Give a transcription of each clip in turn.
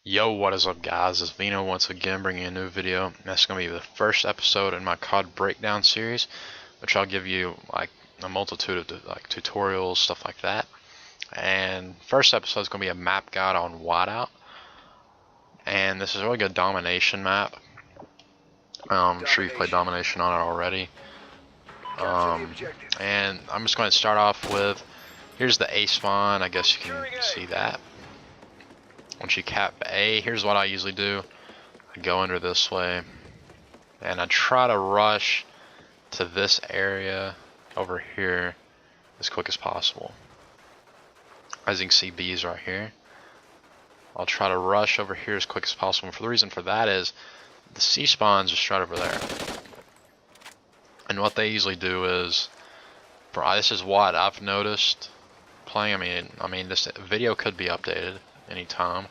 Yo, what is up guys, it's Vino once again bringing a new video. That's going to be the first episode in my CoD breakdown series, which I'll give you like a multitude of like tutorials, stuff like that. And first episode is going to be a map guide on Whiteout. And this is a really good domination map. I'm sure you've played domination on it already. And I'm just going to start off with, here's the A spawn, I guess you can see that. Once you cap A, here's what I usually do. I go under this way, and I try to rush to this area over here as quick as possible. As you can see, B is right here. I'll try to rush over here as quick as possible. And the reason for that is the C spawn's just right over there. And what they usually do is, this is what I've noticed playing. I mean, this video could be updated anytime,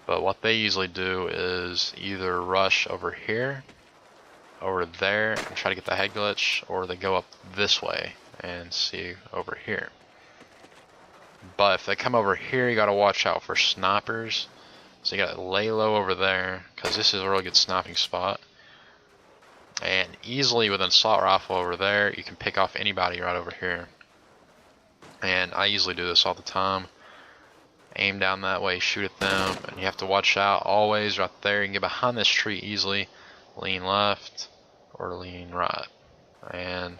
but what they usually do is either rush over here, over there, and try to get the head glitch, or they go up this way and see over here. But if they come over here, you gotta watch out for snipers. So you gotta lay low over there, because this is a really good sniping spot. And easily with an assault rifle over there, you can pick off anybody right over here. And I usually do this all the time. Aim down that way, shoot at them, and you have to watch out always right there. You can get behind this tree easily, lean left or lean right. And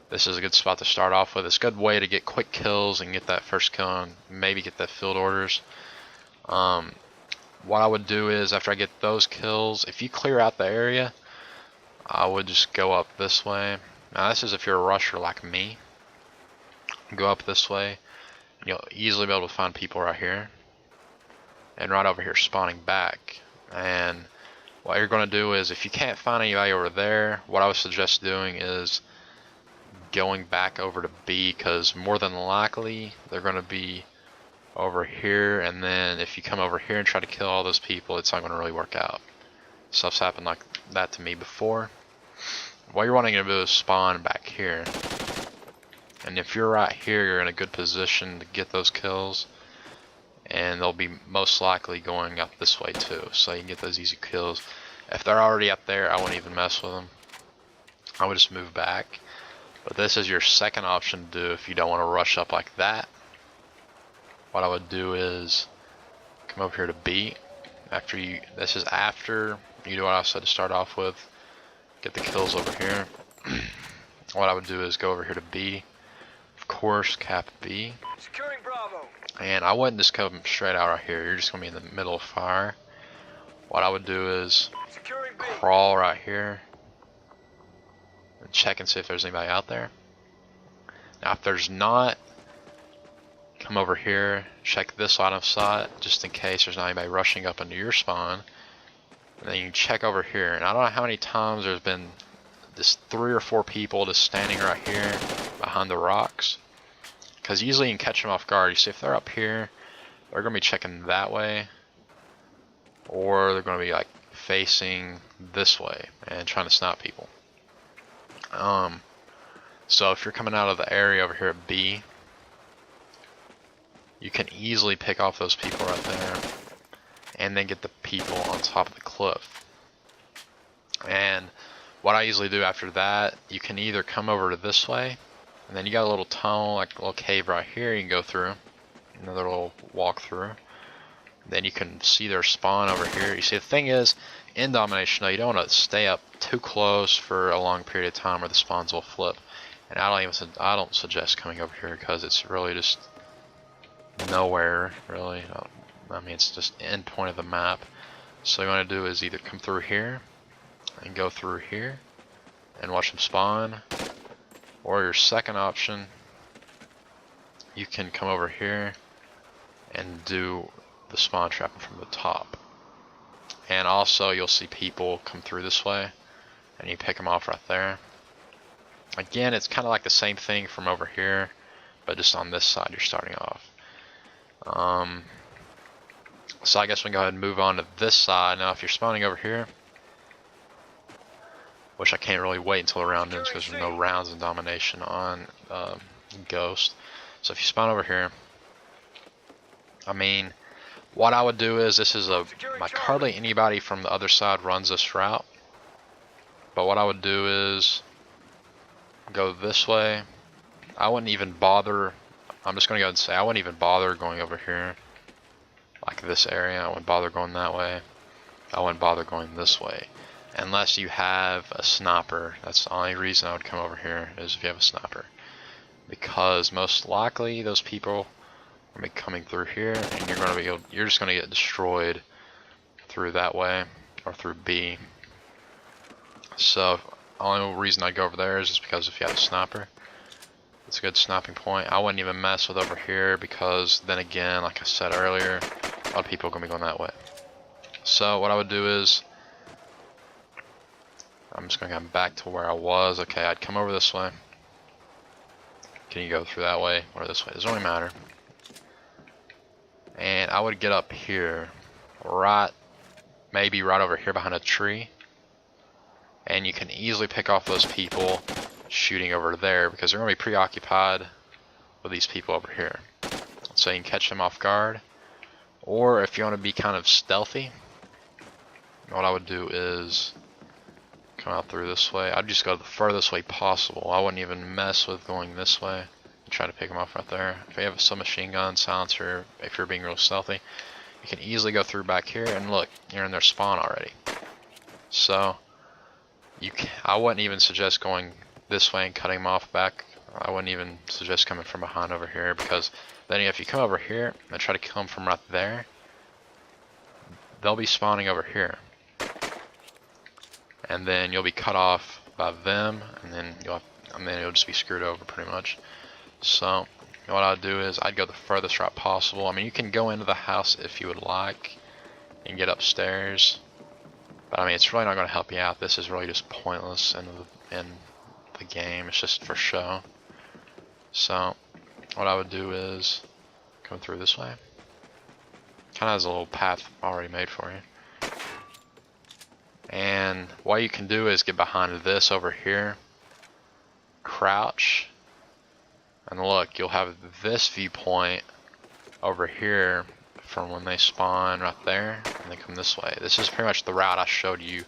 this is a good spot to start off with. It's a good way to get quick kills and get that first kill and maybe get that field orders. What I would do is, after I get those kills, if you clear out the area, I would just go up this way. Now this is if you're a rusher like me. Go up this way. You'll easily be able to find people right here. And right over here spawning back. And what you're going to do is, if you can't find anybody over there, what I would suggest doing is going back over to B, because more than likely they're going to be over here, and then if you come over here and try to kill all those people, it's not going to really work out. Stuff's happened like that to me before. What you're wanting to do is spawn back here. And if you're right here, you're in a good position to get those kills. And they'll be most likely going up this way too, so you can get those easy kills. If they're already up there, I wouldn't even mess with them. I would just move back. But this is your second option to do if you don't want to rush up like that. What I would do is come over here to B. This is after you do what I said to start off with. Get the kills over here. What I would do is go over here to B. Of course, cap B. Securing Bravo. And I wouldn't just come straight out right here. You're just gonna be in the middle of fire. What I would do is crawl right here and check and see if there's anybody out there. Now, if there's not, come over here, check this line of sight just in case there's not anybody rushing up into your spawn. And then you can check over here. And I don't know how many times there's been just 3 or 4 people just standing right here behind the rocks, because usually you can catch them off guard. You see, if they're up here, they're going to be checking that way, or they're going to be like facing this way and trying to snipe people. So if you're coming out of the area over here at B, you can easily pick off those people right there and then get the people on top of the cliff. And what I usually do after that, you can either come over to this way, and then you got a little tunnel, like a little cave right here you can go through, another little walk through. Then you can see their spawn over here. You see, the thing is, in domination though, you don't want to stay up too close for a long period of time or the spawns will flip. And I don't suggest coming over here, because it's really just nowhere really. I mean, it's just the end point of the map. So what you want to do is either come through here and go through here and watch them spawn, or your second option, you can come over here and do the spawn trapping from the top. And also you'll see people come through this way and you pick them off right there. Again, it's kind of like the same thing from over here, but just on this side you're starting off. So I guess we can go ahead and move on to this side. Now if you're spawning over here, which I can't really wait until the round ends because there's no rounds in domination on Ghost. So if you spawn over here, I mean, What I would do is, this is like hardly anybody from the other side runs this route. But what I would do is go this way. I wouldn't even bother. I'm just gonna go ahead and say I wouldn't even bother going over here, like this area. I wouldn't bother going that way. I wouldn't bother going this way, unless you have a sniper. That's the only reason I would come over here, is if you have a sniper, because most likely those people will be coming through here, and you're just gonna get destroyed through that way or through B. So the only reason I'd go over there is just because if you have a sniper, it's a good sniping point. I wouldn't even mess with over here, because then again, like I said earlier, a lot of people are gonna be going that way. So what I would do is, I'm just gonna come back to where I was. Okay, I'd come over this way. Can you go through that way or this way? It doesn't really matter. And I would get up here, maybe right over here behind a tree. And you can easily pick off those people shooting over there, because they're going to be preoccupied with these people over here. So you can catch them off guard. Or if you want to be kind of stealthy, what I would do is come out through this way. I'd just go the furthest way possible. I wouldn't even mess with going this way and try to pick them off right there. If you have a submachine gun, silencer, if you're being real stealthy, you can easily go through back here, and look, you're in their spawn already. So I wouldn't even suggest going this way and cutting them off back. I wouldn't even suggest coming from behind over here, because then if you come over here and try to kill them from right there, they'll be spawning over here. And then you'll be cut off by them, and then you'll just be screwed over pretty much. So what I'd do is I'd go the furthest route possible. I mean, you can go into the house if you would like and get upstairs, but I mean, it's really not going to help you out. This is really just pointless in the game. It's just for show. So what I would do is come through this way. Kind of has a little path already made for you. And what you can do is get behind this over here, crouch, and look, you'll have this viewpoint over here from when they spawn right there, and they come this way. This is pretty much the route I showed you.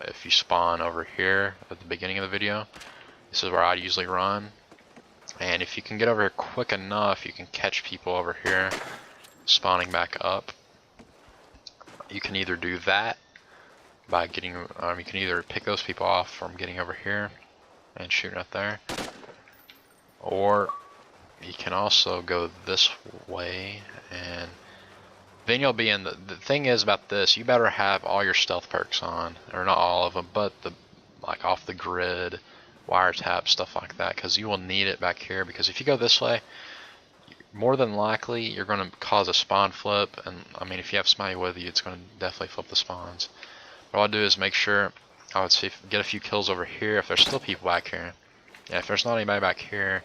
If you spawn over here at the beginning of the video, this is where I'd usually run. And if you can get over here quick enough, you can catch people over here spawning back up. You can either do that by you can either pick those people off from getting over here and shooting right there, or you can also go this way, and then you'll be in the thing is about this, you better have all your stealth perks on, or not all of them, but like off the grid, wiretap, stuff like that, because you will need it back here. Because if you go this way, more than likely you're going to cause a spawn flip, and I mean, if you have somebody with you, it's going to definitely flip the spawns. What I'll do is make sure, I would see get a few kills over here if there's still people back here. Yeah, if there's not anybody back here,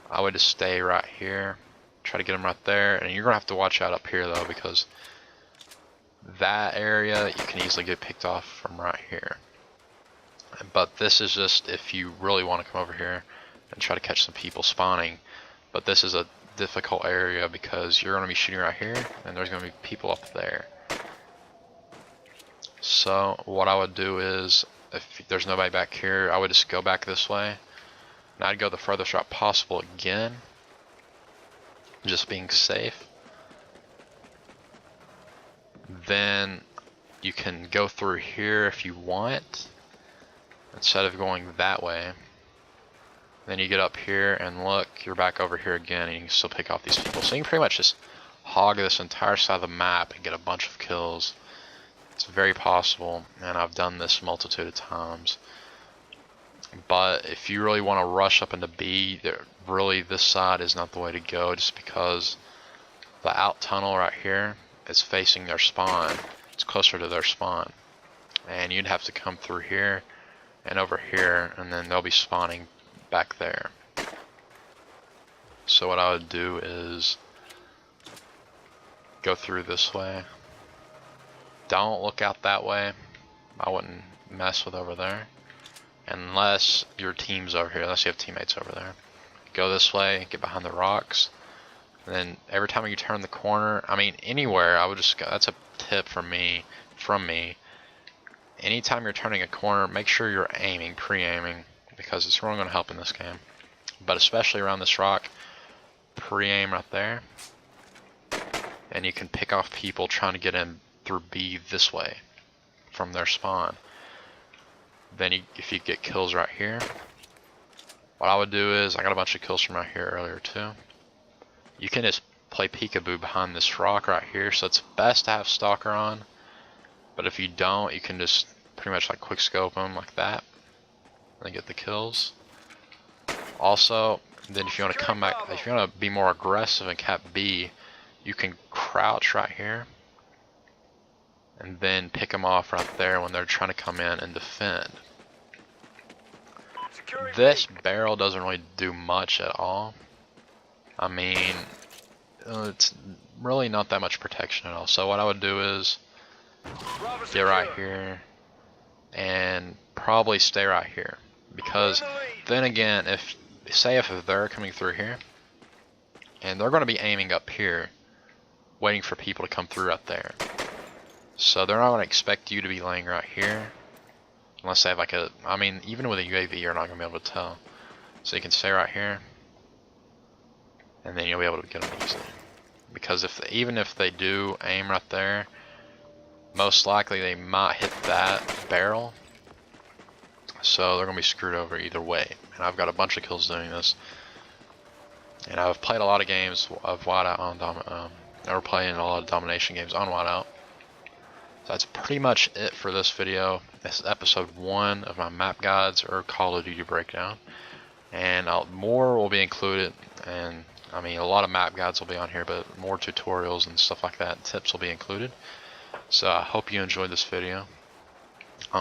I would just stay right here, try to get them right there. And you're going to have to watch out up here though, because that area you can easily get picked off from right here. But this is just if you really want to come over here and try to catch some people spawning. But this is a difficult area because you're going to be shooting right here, and there's going to be people up there. So what I would do is, if there's nobody back here, I would just go back this way, and I'd go the furthest route possible again, just being safe. Then you can go through here if you want, instead of going that way. Then you get up here and look, you're back over here again, and you can still pick off these people. So you can pretty much just hog this entire side of the map and get a bunch of kills. It's very possible, and I've done this multitude of times. But if you really want to rush up into B, really this side is not the way to go, just because the out tunnel right here is facing their spawn. It's closer to their spawn. And you'd have to come through here and over here, and then they'll be spawning back there. So what I would do is go through this way. Don't look out that way. I wouldn't mess with over there unless your team's over here, unless you have teammates over there. Go this way, get behind the rocks, And then every time you turn the corner, I mean anywhere, I would just go, that's a tip from me. Anytime you're turning a corner, make sure you're aiming, pre-aiming, because it's really going to help in this game. But especially around this rock, pre-aim right there, and you can pick off people trying to get in through B this way from their spawn. Then if you get kills right here, what I would do is, I got a bunch of kills from right here earlier too. You can just play peekaboo behind this rock right here, so it's best to have stalker on. But if you don't, you can just pretty much like quick scope them like that and get the kills. Also, then if you want to come back, if you want to be more aggressive and cap B, you can crouch right here and then pick them off right there when they're trying to come in and defend. This barrel doesn't really do much at all. I mean, it's really not that much protection at all. So what I would do is get right here and probably stay right here, because then again, if they're coming through here and they're going to be aiming up here waiting for people to come through right there, so they're not going to expect you to be laying right here unless they have like a, I mean even with a UAV you're not going to be able to tell, so you can stay right here and then you'll be able to get them easily, because even if they do aim right there, most likely they might hit that barrel, so they're going to be screwed over either way. And I've got a bunch of kills doing this, and I've played a lot of games of Whiteout on or playing a lot of domination games on Whiteout. So that's pretty much it for this video. This is episode 1 of my map guides or Call of Duty breakdown, and more will be included. And I mean, a lot of map guides will be on here, but more tutorials and stuff like that, tips will be included. So I hope you enjoyed this video.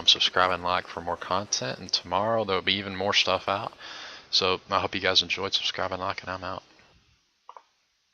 Subscribe and like for more content, and tomorrow there will be even more stuff out. So I hope you guys enjoyed. Subscribe and like, and I'm out.